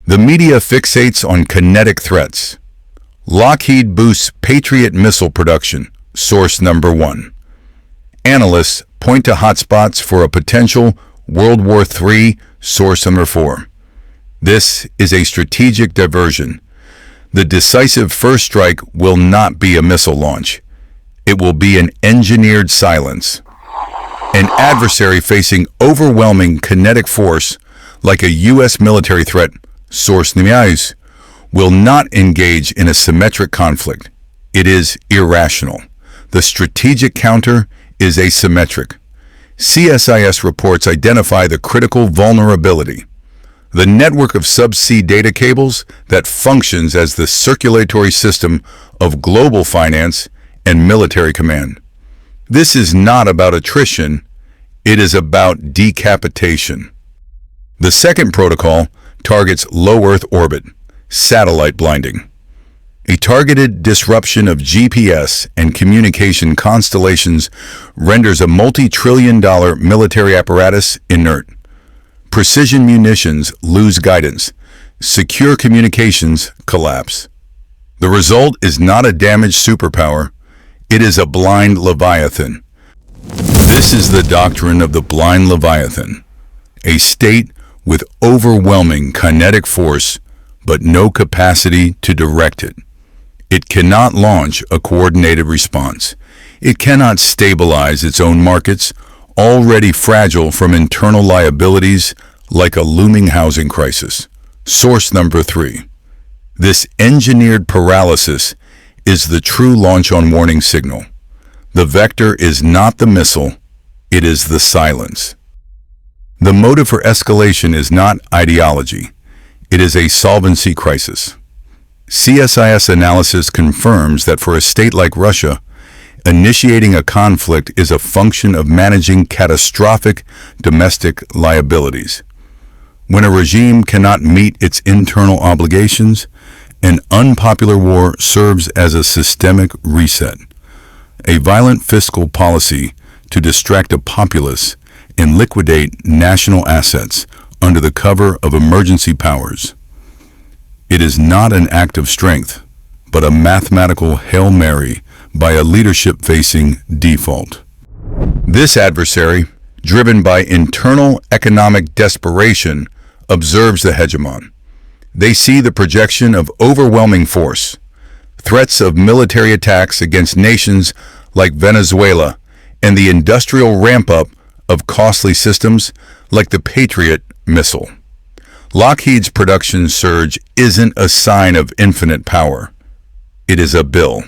The media fixates on kinetic threats. Lockheed boosts Patriot missile production, source number 1. Analysts point to hotspots for a potential World War III, source number 4. This is a strategic diversion. The decisive first strike will not be a missile launch. It will be an engineered silence. An adversary facing overwhelming kinetic force, like a U.S. military threat, source number 2, will not engage in a symmetric conflict. It is irrational. The strategic counter is asymmetric. CSIS reports identify the critical vulnerability. The network of subsea data cables that functions as the circulatory system of global finance and military command. This is not about attrition, it is about decapitation. The second protocol targets low Earth orbit, satellite blinding. A targeted disruption of GPS and communication constellations renders a multi-trillion-dollar military apparatus inert. Precision munitions lose guidance. Secure communications collapse. The result is not a damaged superpower. It is a blind Leviathan. This is the doctrine of the blind Leviathan, a state with overwhelming kinetic force but no capacity to direct it. It cannot launch a coordinated response. It cannot stabilize its own markets, already fragile from internal liabilities like a looming housing crisis. Source number 3. This engineered paralysis is the true launch on warning signal. The vector is not the missile, it is the silence. The motive for escalation is not ideology, it is a solvency crisis. CSIS analysis confirms that for a state like Russia, initiating a conflict is a function of managing catastrophic domestic liabilities. When a regime cannot meet its internal obligations, an unpopular war serves as a systemic reset. A violent fiscal policy to distract a populace and liquidate national assets under the cover of emergency powers. It is not an act of strength, but a mathematical Hail Mary by a leadership facing default. This adversary, driven by internal economic desperation, observes the hegemon. They see the projection of overwhelming force, threats of military attacks against nations like Venezuela, and the industrial ramp-up of costly systems like the Patriot missile. Lockheed's production surge isn't a sign of infinite power. It is a bill.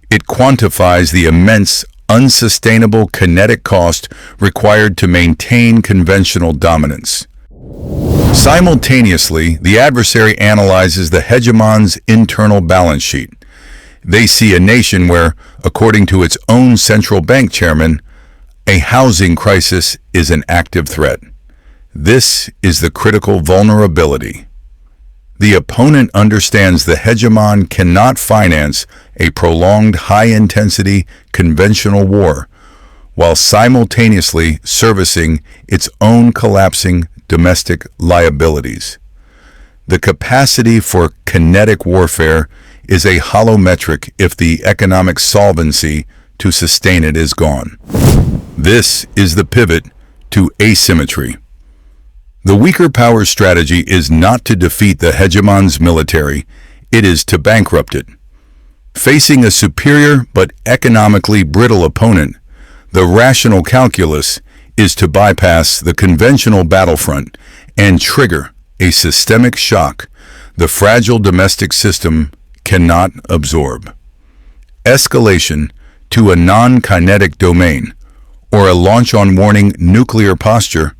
It quantifies the immense, unsustainable kinetic cost required to maintain conventional dominance. Simultaneously, the adversary analyzes the hegemon's internal balance sheet. They see a nation where, according to its own central bank chairman, a housing crisis is an active threat. This is the critical vulnerability. The opponent understands the hegemon cannot finance a prolonged high-intensity conventional war while simultaneously servicing its own collapsing domestic liabilities. The capacity for kinetic warfare is a hollow metric if the economic solvency to sustain it is gone. This is the pivot to asymmetry. The weaker power strategy is not to defeat the hegemon's military, it is to bankrupt it. Facing a superior but economically brittle opponent, the rational calculus is to bypass the conventional battlefront and trigger a systemic shock the fragile domestic system cannot absorb. Escalation to a non-kinetic domain, or a launch-on-warning nuclear posture,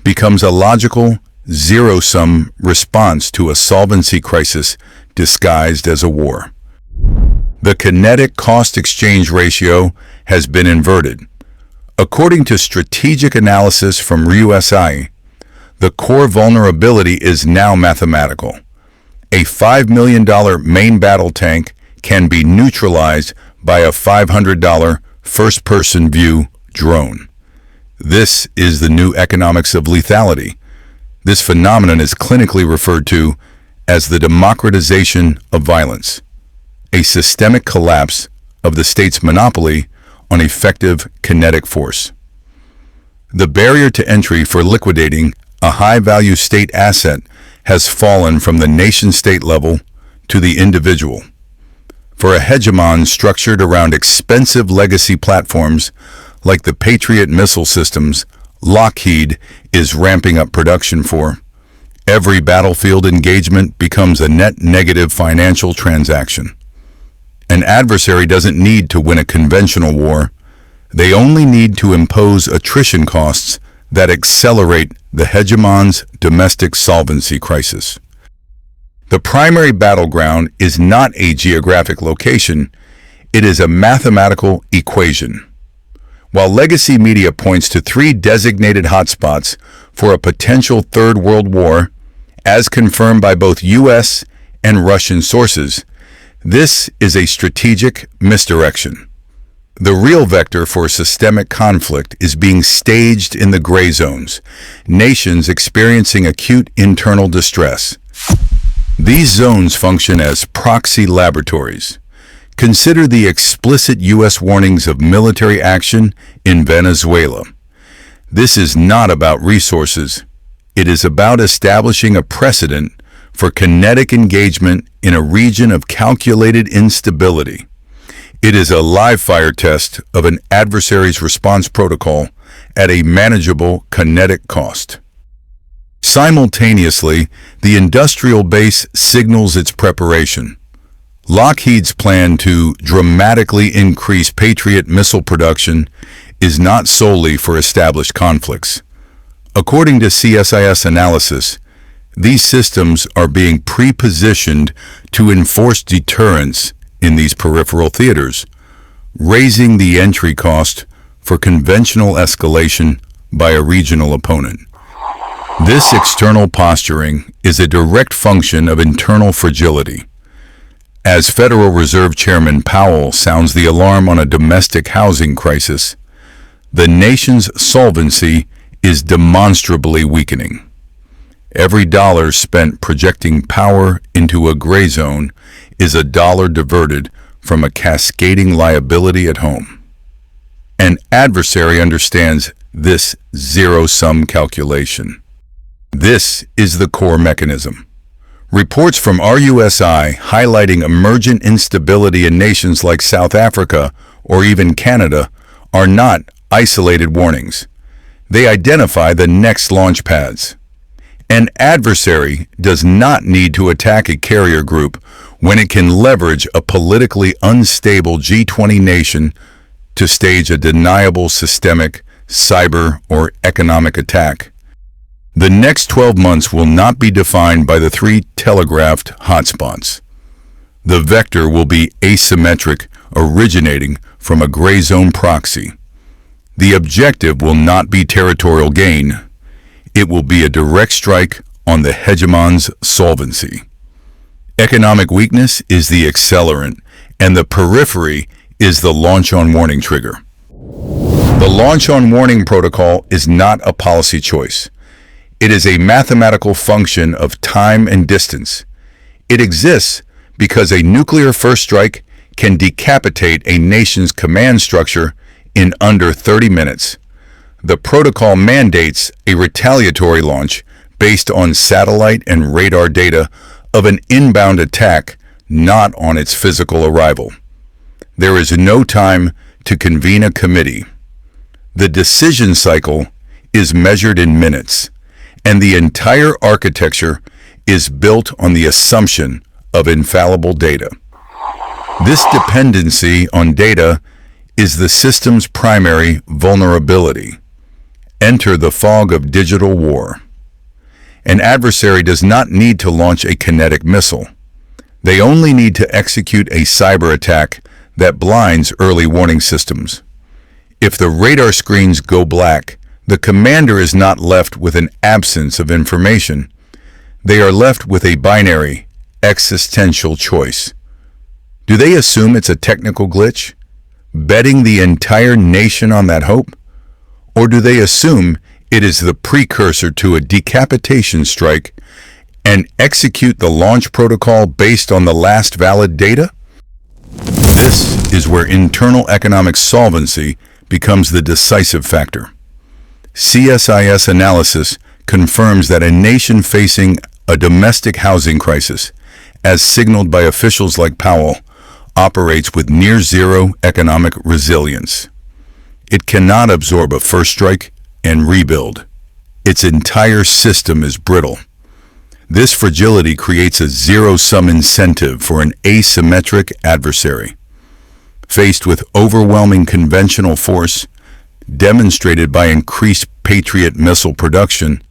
becomes a logical, zero-sum response to a solvency crisis disguised as a war. The kinetic cost-exchange ratio has been inverted. According to strategic analysis from RUSI, the core vulnerability is now mathematical. A $5 million main battle tank can be neutralized by a $500 first-person view drone. This is the new economics of lethality. This phenomenon is clinically referred to as the democratization of violence, a systemic collapse of the state's monopoly on effective kinetic force. The barrier to entry for liquidating a high-value state asset has fallen from the nation-state level to the individual. For a hegemon structured around expensive legacy platforms like the Patriot missile systems Lockheed is ramping up production for, every battlefield engagement becomes a net negative financial transaction. An adversary doesn't need to win a conventional war. They only need to impose attrition costs that accelerate the hegemon's domestic solvency crisis. The primary battleground is not a geographic location, it is a mathematical equation. While legacy media points to 3 designated hotspots for a potential Third World War, as confirmed by both U.S. and Russian sources, this is a strategic misdirection. The real vector for systemic conflict is being staged in the gray zones, nations experiencing acute internal distress. These zones function as proxy laboratories. Consider the explicit U.S. warnings of military action in Venezuela. This is not about resources. It is about establishing a precedent for kinetic engagement in a region of calculated instability. It is a live fire test of an adversary's response protocol at a manageable kinetic cost. Simultaneously, the industrial base signals its preparation. Lockheed's plan to dramatically increase Patriot missile production is not solely for established conflicts. According to CSIS analysis, these systems are being pre-positioned to enforce deterrence in these peripheral theaters, raising the entry cost for conventional escalation by a regional opponent. This external posturing is a direct function of internal fragility. As Federal Reserve Chairman Powell sounds the alarm on a domestic housing crisis, the nation's solvency is demonstrably weakening. Every dollar spent projecting power into a gray zone is a dollar diverted from a cascading liability at home. An adversary understands this zero-sum calculation. This is the core mechanism. Reports from RUSI highlighting emergent instability in nations like South Africa or even Canada are not isolated warnings. They identify the next launch pads. An adversary does not need to attack a carrier group when it can leverage a politically unstable G20 nation to stage a deniable systemic, cyber, or economic attack. The next 12 months will not be defined by the 3 telegraphed hotspots. The vector will be asymmetric, originating from a gray zone proxy. The objective will not be territorial gain. It will be a direct strike on the hegemon's solvency. Economic weakness is the accelerant, and the periphery is the launch-on-warning trigger. The launch-on-warning protocol is not a policy choice. It is a mathematical function of time and distance. It exists because a nuclear first strike can decapitate a nation's command structure in under 30 minutes. The protocol mandates a retaliatory launch based on satellite and radar data of an inbound attack, not on its physical arrival. There is no time to convene a committee. The decision cycle is measured in minutes, and the entire architecture is built on the assumption of infallible data. This dependency on data is the system's primary vulnerability. Enter the fog of digital war. An adversary does not need to launch a kinetic missile. They only need to execute a cyber attack that blinds early warning systems. If the radar screens go black, the commander is not left with an absence of information. They are left with a binary, existential choice. Do they assume it's a technical glitch, betting the entire nation on that hope? Or do they assume it is the precursor to a decapitation strike and execute the launch protocol based on the last valid data? This is where internal economic solvency becomes the decisive factor. CSIS analysis confirms that a nation facing a domestic housing crisis, as signaled by officials like Powell, operates with near-zero economic resilience. It cannot absorb a first strike and rebuild. Its entire system is brittle. This fragility creates a zero-sum incentive for an asymmetric adversary. Faced with overwhelming conventional force, demonstrated by increased Patriot missile production,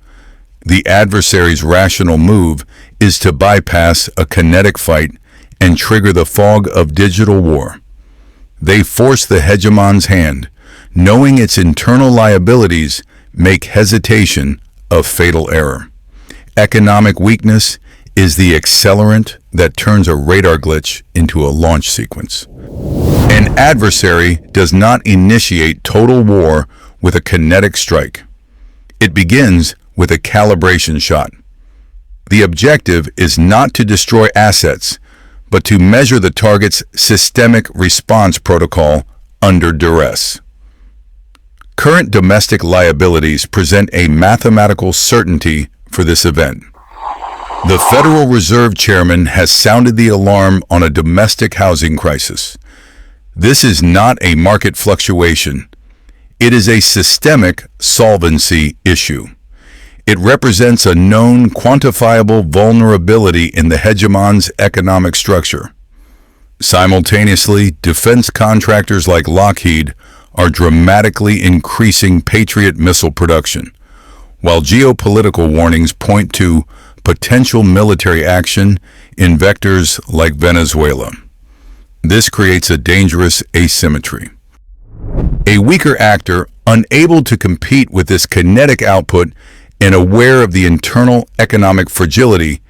the adversary's rational move is to bypass a kinetic fight and trigger the fog of digital war. They force the hegemon's hand, knowing its internal liabilities make hesitation a fatal error. Economic weakness is the accelerant that turns a radar glitch into a launch sequence. An adversary does not initiate total war with a kinetic strike. It begins with a calibration shot. The objective is not to destroy assets, but to measure the target's systemic response protocol under duress. Current domestic liabilities present a mathematical certainty for this event. The Federal Reserve Chairman has sounded the alarm on a domestic housing crisis. This is not a market fluctuation. It is a systemic solvency issue. It represents a known, quantifiable vulnerability in the hegemon's economic structure. Simultaneously, defense contractors like Lockheed are dramatically increasing Patriot missile production, while geopolitical warnings point to potential military action in vectors like Venezuela. This creates a dangerous asymmetry. A weaker actor, unable to compete with this kinetic output and aware of the internal economic fragility,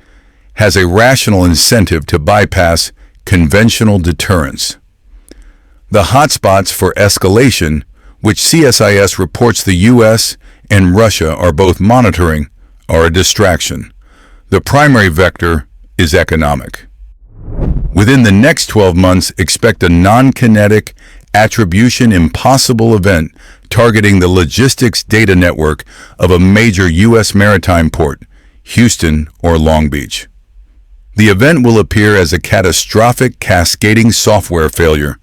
has a rational incentive to bypass conventional deterrence. The hotspots for escalation, which CSIS reports the U.S. and Russia are both monitoring, are a distraction. The primary vector is economic. Within the next 12 months, expect a non-kinetic, attribution-impossible event targeting the logistics data network of a major U.S. maritime port, Houston or Long Beach. The event will appear as a catastrophic cascading software failure,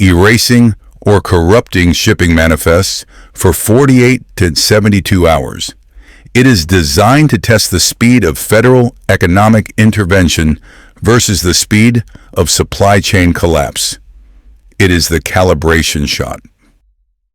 erasing or corrupting shipping manifests for 48 to 72 hours. It is designed to test the speed of federal economic intervention versus the speed of supply chain collapse. It is the calibration shot.